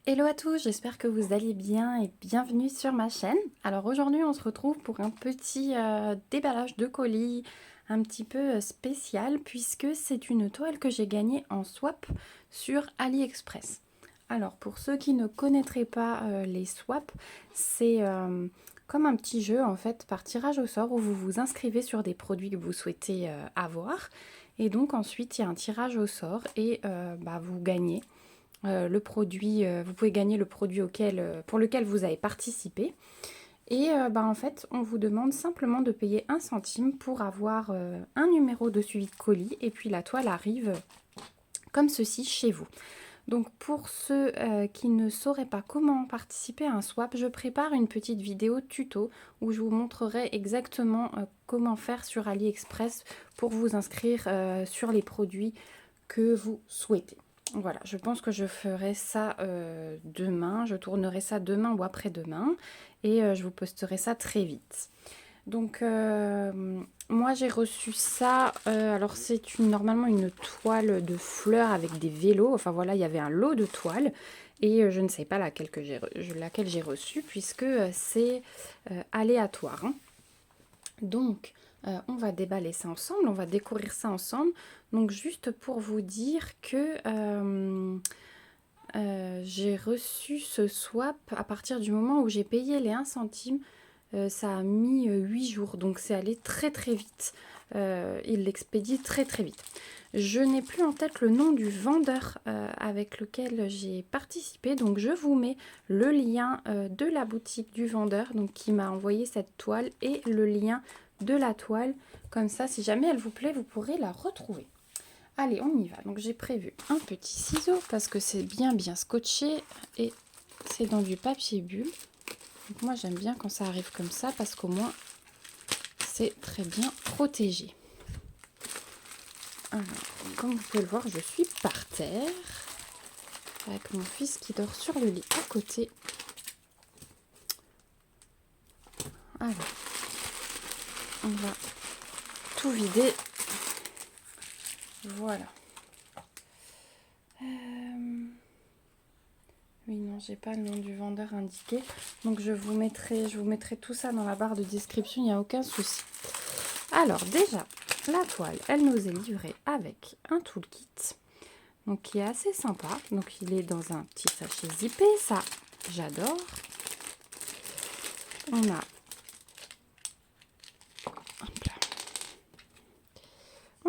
Hello à tous, j'espère que vous allez bien et bienvenue sur ma chaîne. Alors aujourd'hui on se retrouve pour un petit déballage de colis un petit peu spécial puisque c'est une toile que j'ai gagnée en swap sur AliExpress. Alors pour ceux qui ne connaîtraient pas les swaps, c'est comme un petit jeu en fait par tirage au sort où vous vous inscrivez sur des produits que vous souhaitez avoir et donc ensuite il y a un tirage au sort et vous gagnez. Le produit, vous pouvez gagner le produit pour lequel vous avez participé. Et en fait, on vous demande simplement de payer 1 centime pour avoir un numéro de suivi de colis. Et puis la toile arrive comme ceci chez vous. Donc pour ceux qui ne sauraient pas comment participer à un swap, je prépare une petite vidéo tuto où je vous montrerai exactement comment faire sur AliExpress pour vous inscrire sur les produits que vous souhaitez. Voilà, je pense que je ferai ça demain, je tournerai ça demain ou après-demain et je vous posterai ça très vite. Donc moi j'ai reçu ça, alors c'est normalement une toile de fleurs avec des vélos, enfin voilà, il y avait un lot de toiles et je ne sais pas laquelle j'ai reçue puisque c'est aléatoire. Hein. Donc, on va déballer ça ensemble, on va découvrir ça ensemble. Donc, juste pour vous dire que j'ai reçu ce swap à partir du moment où j'ai payé les 1 centime. Ça a mis 8 jours, donc c'est allé très très vite. Il l'expédie très très vite. Je n'ai plus en tête le nom du vendeur avec lequel j'ai participé, donc je vous mets le lien de la boutique du vendeur donc, qui m'a envoyé cette toile et le lien de la toile. Comme ça, si jamais elle vous plaît, vous pourrez la retrouver. Allez, on y va. Donc j'ai prévu un petit ciseau parce que c'est bien scotché et c'est dans du papier bulle. Donc moi j'aime bien quand ça arrive comme ça parce qu'au moins c'est très bien protégé. Alors, comme vous pouvez le voir, je suis par terre avec mon fils qui dort sur le lit à côté. Alors, on va tout vider. Voilà. Oui, non, j'ai pas le nom du vendeur indiqué. Donc je vous mettrai tout ça dans la barre de description, il n'y a aucun souci. Alors déjà, la toile, elle nous est livrée avec un toolkit. Donc qui est assez sympa. Donc il est dans un petit sachet zippé, ça j'adore.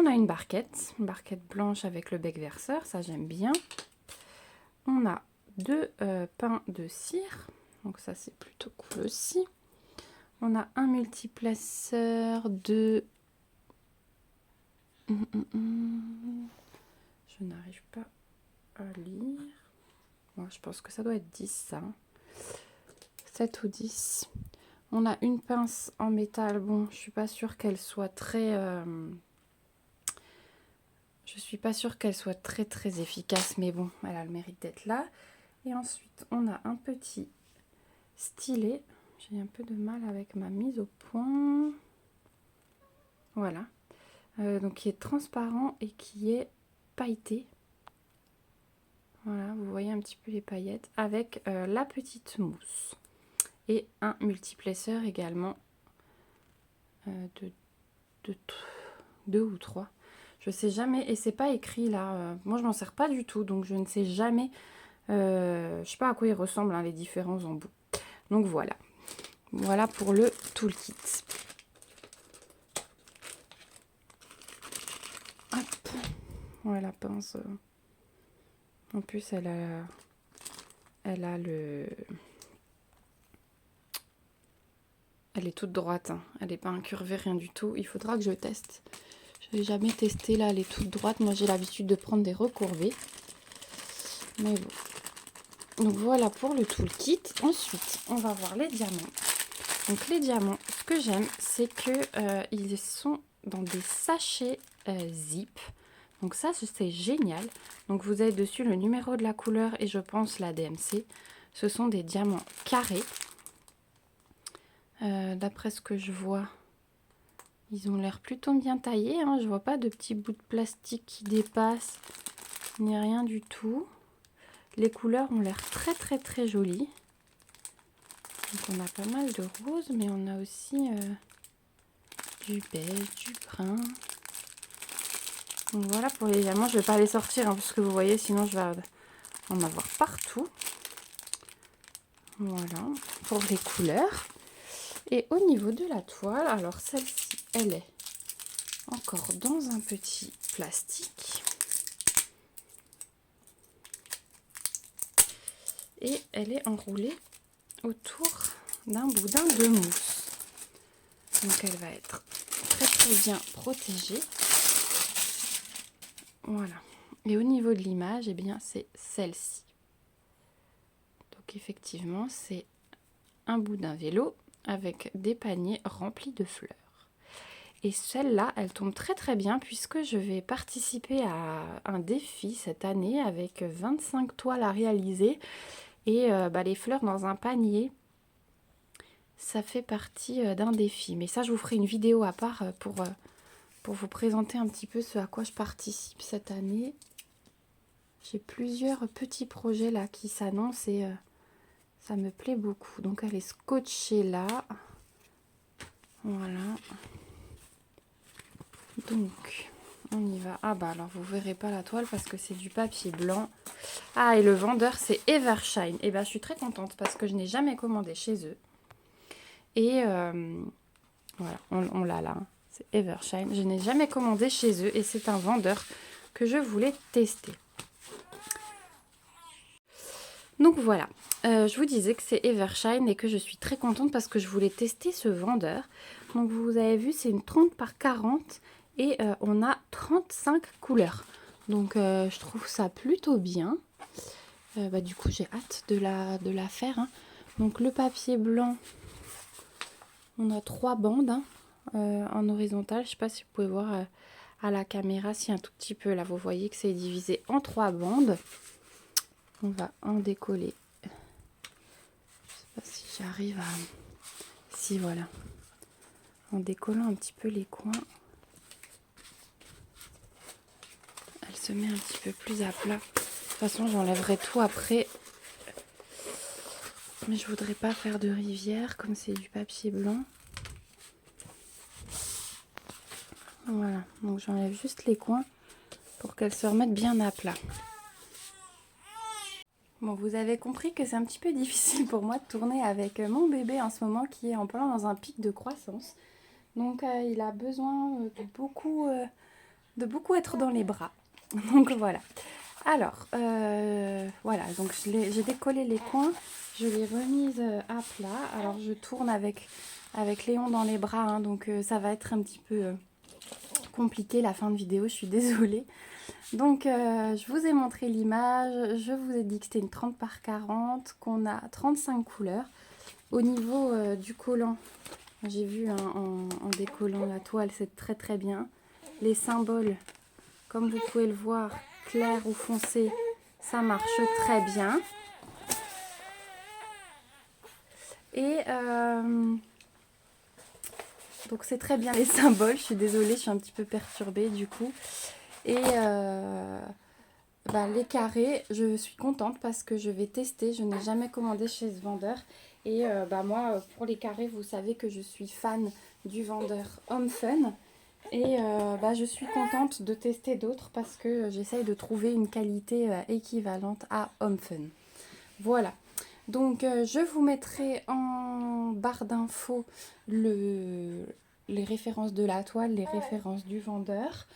On a une barquette blanche avec le bec verseur, ça j'aime bien. On a 2 pains de cire, donc ça c'est plutôt cool aussi. On a un multiplaceur de... Je n'arrive pas à lire. Bon, je pense que ça doit être 10 ça. 7 ou 10. On a une pince en métal. Bon, je suis pas sûre qu'elle soit très... Je suis pas sûre qu'elle soit très efficace, mais bon, elle a le mérite d'être là. Et ensuite, on a un petit stylet. J'ai un peu de mal avec ma mise au point. Voilà. Donc qui est transparent et qui est pailleté. Voilà, vous voyez un petit peu les paillettes avec la petite mousse. Et un multiplaceur également de 2 ou 3. Je sais jamais, et c'est pas écrit là. Moi je m'en sers pas du tout, donc je ne sais jamais. Je sais pas à quoi ils ressemblent hein, les différents embouts. Donc voilà. Voilà pour le toolkit. Hop. Ouais, la pince. En plus, elle a le... Elle est toute droite. Hein. Elle n'est pas incurvée, rien du tout. Il faudra que je teste. Je n'ai jamais testé là, elle est toute droite. Moi, j'ai l'habitude de prendre des recourbés. Mais bon. Donc voilà pour le toolkit. Ensuite, on va voir les diamants. Donc les diamants, ce que j'aime, c'est que ils sont dans des sachets zip. Donc ça, c'est génial. Donc vous avez dessus le numéro de la couleur et je pense la DMC. Ce sont des diamants carrés. D'après ce que je vois, ils ont l'air plutôt bien taillés. Hein. Je vois pas de petits bouts de plastique qui dépassent, ni rien du tout. Les couleurs ont l'air très jolies. Donc on a pas mal de roses, mais on a aussi du beige, du brun. Donc voilà pour les diamants. Je vais pas les sortir hein, parce que vous voyez, sinon je vais en avoir partout. Voilà pour les couleurs. Et au niveau de la toile, alors celle-ci, elle est encore dans un petit plastique. Et elle est enroulée autour d'un boudin de mousse. Donc elle va être très bien protégée. Voilà. Et au niveau de l'image, eh bien c'est celle-ci. Donc effectivement, c'est un boudin vélo avec des paniers remplis de fleurs. Et celle-là, elle tombe très bien puisque je vais participer à un défi cette année avec 25 toiles à réaliser. Et les fleurs dans un panier, ça fait partie d'un défi. Mais ça, je vous ferai une vidéo à part pour vous présenter un petit peu ce à quoi je participe cette année. J'ai plusieurs petits projets là qui s'annoncent et ça me plaît beaucoup. Donc elle est scotchée là. Voilà. Donc on y va. Ah bah alors vous verrez pas la toile parce que c'est du papier blanc. Ah et le vendeur c'est Evershine. Et bah je suis très contente parce que je n'ai jamais commandé chez eux. Et voilà, on l'a là. Hein. C'est Evershine. Je n'ai jamais commandé chez eux et c'est un vendeur que je voulais tester. Donc voilà, je vous disais que c'est Evershine et que je suis très contente parce que je voulais tester ce vendeur. Donc vous avez vu, c'est une 30 par 40 et on a 35 couleurs. Donc je trouve ça plutôt bien. Du coup j'ai hâte de la faire. Hein. Donc le papier blanc, on a 3 bandes hein, en horizontal. Je ne sais pas si vous pouvez voir à la caméra, si un tout petit peu là, vous voyez que c'est divisé en 3 bandes. On va en décoller. Je sais pas si j'arrive à... Si, voilà. En décollant un petit peu les coins. Elle se met un petit peu plus à plat. De toute façon, j'enlèverai tout après. Mais je voudrais pas faire de rivière comme c'est du papier blanc. Voilà. Donc j'enlève juste les coins pour qu'elle se remette bien à plat. Bon, vous avez compris que c'est un petit peu difficile pour moi de tourner avec mon bébé en ce moment qui est en plein dans un pic de croissance. Donc il a besoin de beaucoup être dans les bras. Donc voilà. Alors, voilà, donc j'ai décollé les coins, je l'ai remise à plat. Alors je tourne avec Léon dans les bras, hein, donc ça va être un petit peu compliqué la fin de vidéo, je suis désolée. Donc je vous ai montré l'image, je vous ai dit que c'était une 30 par 40, qu'on a 35 couleurs. Au niveau du collant, j'ai vu hein, en décollant la toile, c'est très bien. Les symboles, comme vous pouvez le voir, clair ou foncé, ça marche très bien. Et donc c'est très bien les symboles, je suis désolée, je suis un petit peu perturbée du coup. Et les carrés, je suis contente parce que je vais tester, je n'ai jamais commandé chez ce vendeur. Et moi, pour les carrés, vous savez que je suis fan du vendeur Home Fun. Et je suis contente de tester d'autres parce que j'essaye de trouver une qualité équivalente à Home Fun. Voilà. Donc je vous mettrai en barre d'infos les références de la toile, les références du vendeur.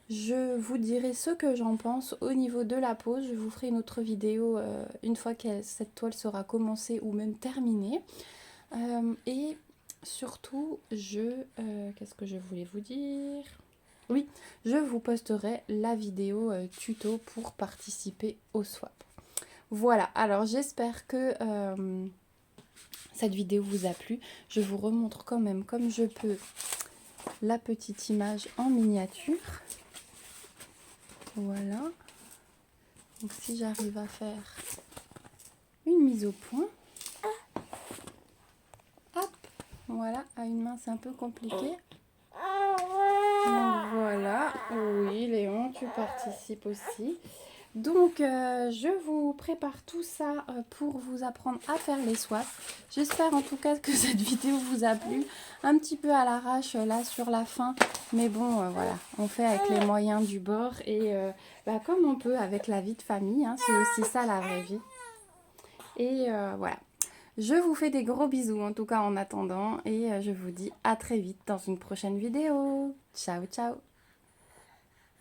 Je vous dirai ce que j'en pense au niveau de la pose. Je vous ferai une autre vidéo une fois que cette toile sera commencée ou même terminée. Et surtout, qu'est-ce que je voulais vous dire ? Oui, je vous posterai la vidéo tuto pour participer au swap. Voilà, alors j'espère que cette vidéo vous a plu. Je vous remontre quand même comme je peux la petite image en miniature. Voilà. Donc si j'arrive à faire une mise au point. Hop, voilà, à une main c'est un peu compliqué. Donc voilà, oui Léon, tu participes aussi. Donc, je vous prépare tout ça pour vous apprendre à faire les soifs. J'espère en tout cas que cette vidéo vous a plu. Un petit peu à l'arrache là sur la fin. Mais bon, voilà, on fait avec les moyens du bord. Et comme on peut avec la vie de famille, hein, c'est aussi ça la vraie vie. Et voilà. Je vous fais des gros bisous en tout cas en attendant. Et je vous dis à très vite dans une prochaine vidéo. Ciao, ciao!